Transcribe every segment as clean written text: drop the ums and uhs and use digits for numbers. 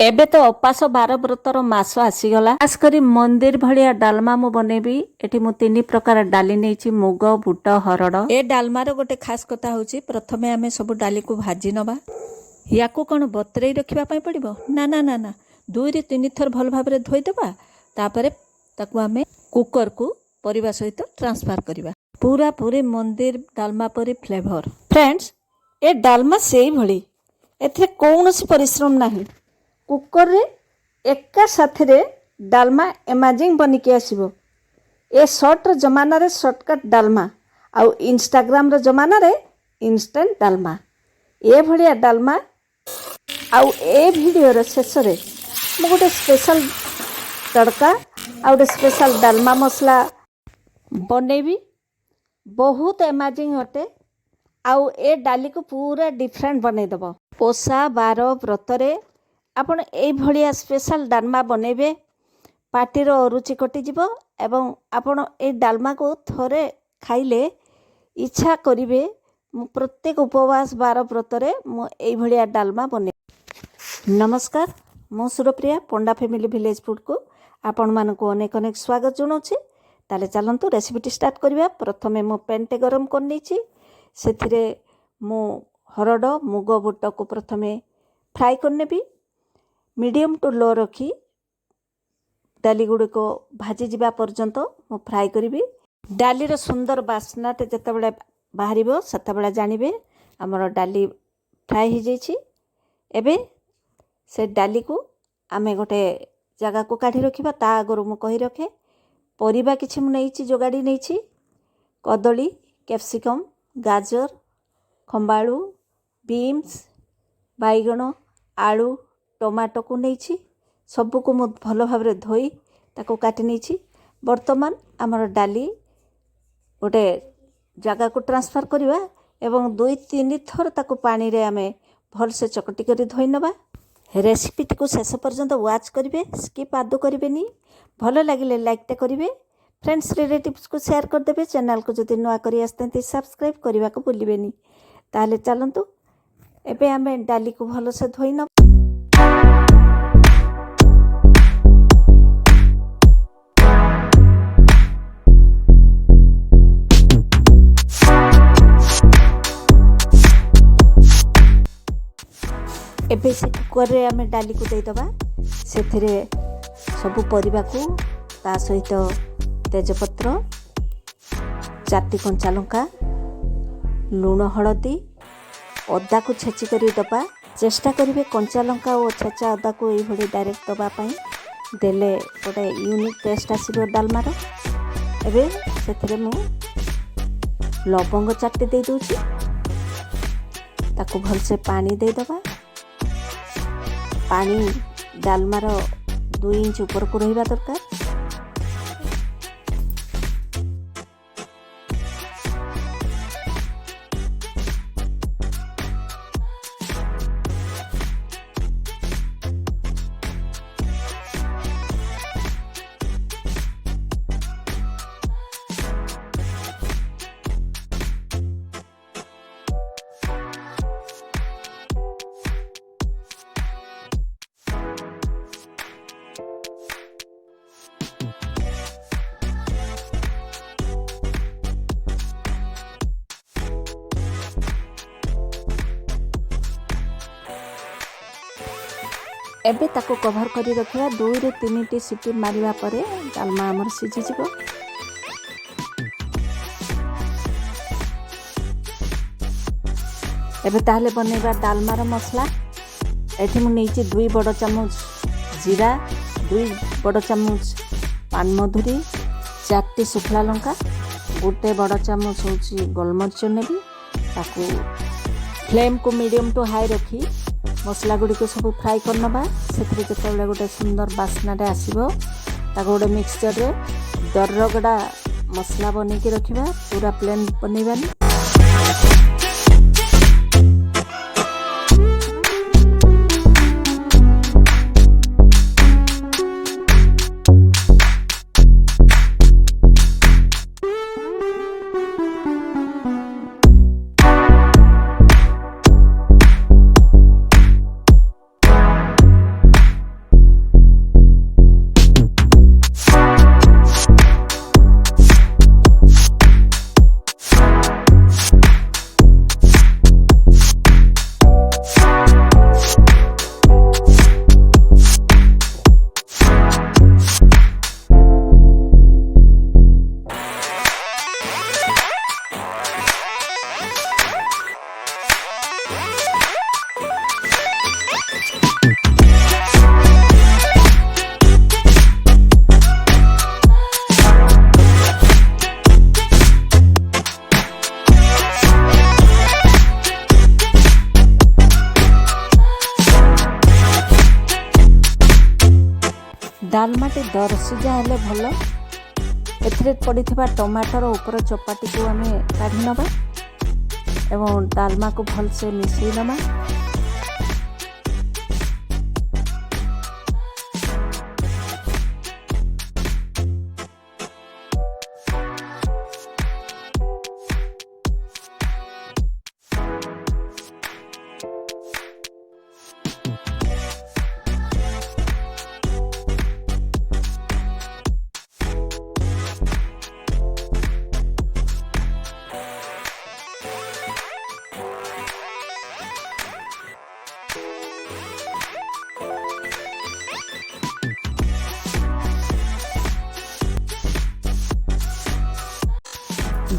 एबे तो उपास 12 व्रतर मास आसीगला। खास करी मंदिर भलिया डालमा मु बनेबी। एठी मु 3 प्रकार डाली नेछि, मुग, बुट, हरड़। ए डालमार गोटे खास कथा होछि, प्रथमे आमे सब डाली को भाजी नबा। याकू कोन बतरेई रखिबा पई पड़िबो ना ना ना ना 2 रे 3 थर भल भाबरे धोई देबा। तापरे ताकू आमे कुकर को परिबा सहित ट्रांसफर करिबा। पूरा पूरी मंदिर डालमा परी फ्लेवर। फ्रेंड्स, ए डालमा सेई भली एथे कोनोसी परिश्रम नाही। कुकर रे एका साथे रे डालमा एमेजिंग बनिके आसीबो। ए शॉर्ट जमाना रे शॉर्टकट डालमा आउ इंस्टाग्राम रे जमाना रे इंस्टेंट डालमा। ए भलिया डालमा आउ ए वीडियो रे शेष रे मु गोटे स्पेशल तड़का आउ गोटे स्पेशल डालमा मसला बनेबी। बहुत एमेजिंग हटे। आउ ए डाली को पूरा डिफरेंट बनै दबो। पोसा 12 व्रतरे आपण एई भलिया स्पेशल डालमा बनेबे, पार्टीर अरुचि कटिଯିब एवं आपण ए डालमा को थरे खाइले इच्छा करिवे प्रत्येक उपवास 12 व्रतरे मु एई भलिया डालमा बने। नमस्कार, मु सुरप्रिया पंडा फैमिली विलेज फूड को आपण मानको अनेक अनेक स्वागत जनाउछि। ताले चलंतु रेसिपीटी स्टार्ट करिबा। प्रथमे मु पेनटे गरम करनेछि, सेथिरे मु हरड मुग बुट को प्रथमे फ्राई करनेबी। मीडियम टू लो रखी डाली गुड़ी को भाजी जिबा पर्यंत मु फ्राई करिबी। डालीर सुंदर बास्नाटे जेतेबेले बाहरिबो सेतेबेले जानिबे हमर डाली फ्राई हो जाइछि। एबे से डाली को आमे गोटे जगह को काढी रखिबा। ता आगरु मु कहि रखे परिबा किछि मु नेइछि, जोगाड़ी नेइछि। कदली, कैप्सिकम, गाजर, खंबाळू, बीन्स, बैगण, आलू, टमाटो को नेइछि। सबु को मु भलो भाबरे धोई ताको काटि नेइछि। वर्तमान हमर डाली गोटे जगह को ट्रांसफर करिवा एवं 2-3 थर ताको पानी रे आमे भल से चकटी करी धोई नबा। रेसिपी को शेष पर्यंत वाच करिवे, स्किप आदो करिवेनी। भलो लागिले लाइक टे करिवे, फ्रेंड्स रिलेटिव्स को शेयर कर देबे। चैनल को जदि नवा करी आस्तंती सब्सक्राइब करिवा को भूलिबेनी। ताले चलंतु एबे आमे डाली को भलो से धोई न। एबे से कुकर रे आमे डाली को देई दबा। सेथिरे सबु परिबा को ता सहित तेजपत्र, 4टी कंचा लंका, लूण, हळदी, अदा को छेची करी दबा। चेष्टा करिवे कंचा लंका और छेचा अदा को एई भली डायरेक्ट दबा पई, देले गोटे यूनिक टेस्ट आसीबो डालमार। एबे सेथिरे मु लवंग 4टी दे दोछि, ताको भल से पानी दे दबा। पानी डालमार 2 इंच ऊपर को रहिबा दरकार। एबे ताको कभर करी रखिया। 2 रे 3 सीटी मारिबा परे डालमा हमर सिझी जिवो। एबे ताहले बनेबा डालमार मसला। एठी मु नेइछि 2 बड़ चामच जीरा, 2 बड़ चामच पान मधुरी, 4टी सुखला लंका, 1 बड़ चामच होछि गोलमरिच नेबी। ताको फ्लेम को मीडियम टू हाई रखी मसला गुड़ी को सब फ्राई करनबा। सेथिरे जेतेबेले गोटे सुंदर बास्नाटे आसीबो ताको गोटे मिक्सचर रे दरगड़ा मसला बनै के रखिबा। पूरा प्लेन बनैबानी। ଡାଲମାଟି ଦରସିଝା ହେଲେ ଭଲ। ଏଥିରେ ପଡ଼ିଥିବା ଟମାଟର ଉପର ଚୋପାଟିକୁ ଆମେ କାଢ଼ି ନେବା ଏବଂ ଡାଲମାକୁ ଭଲସେ ମିଶାଇ ନେବା।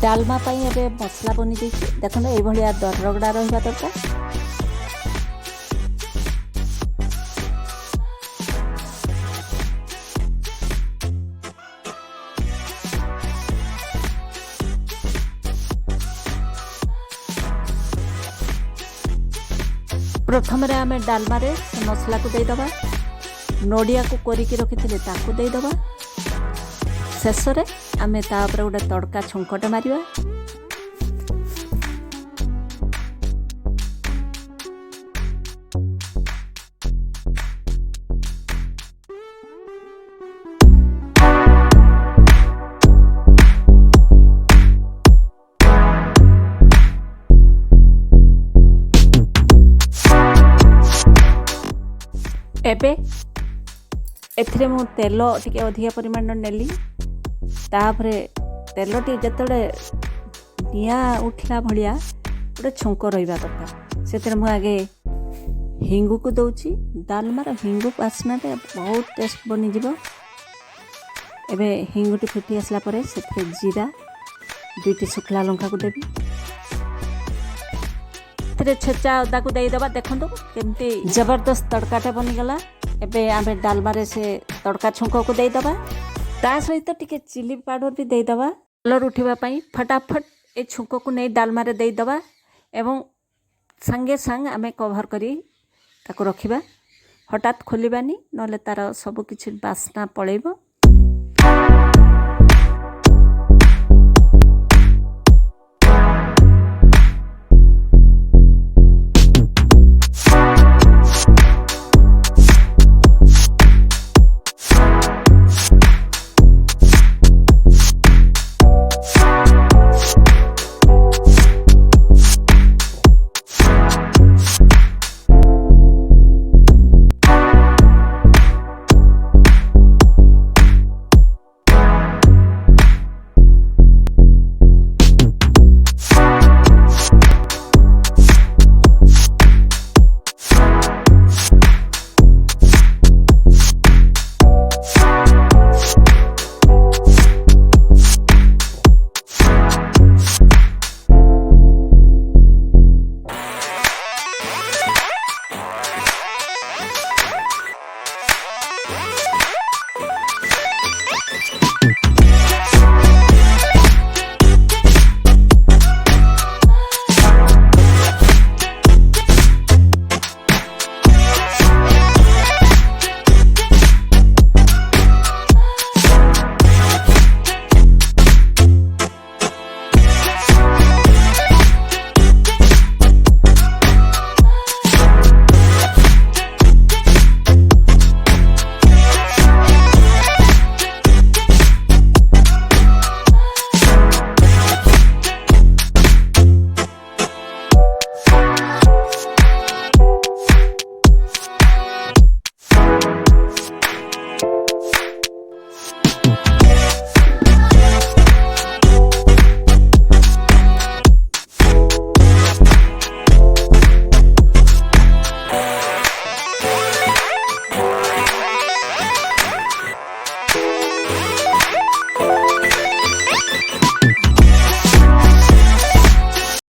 डालमा पाई एबे मसला बनी जाइए देखो ये भाया दरगड़ा रहा दरकार। प्रथम आम डालमा रे मसला को देदबा, नड़िया को कोरिकी रखी ताकू देदबा, शेष रे आमे ता ऊपर गोटे तड़का छुंकटे मारिबा। एबे एथिरे मु तेल टिके अधिका परिमाण नेली। तापरे तेल टी जतले निया उठला भलिया गोटे छुंक रहिबा दरकार। सेतिर मु आगे हिंगु को दउची। डालमार हिंगु वासनाटे बहुत टेस्ट बनी जिवो। एबे हिंगुटी फुटी आसला परे सेतिर जीरा, 2टी सुखला लंका को देबी। तेरे छेचा अदा को दे दबा। देखंतु केमती जबरदस्त तड़काटे बनी गला। एबे आमे डालमा रे से तड़का छुंक को दे दबा। ता सहित टिके चिली पाउडर भी दे दबा। कलर उठिबा पई फटाफट ए छुंक को नहीं डालमा रे दे दबा एवं संगे संग आमे कवर करी ताको रखिबा। हठात खोलिबानी नले तार सब किछि बासना पळेइबो।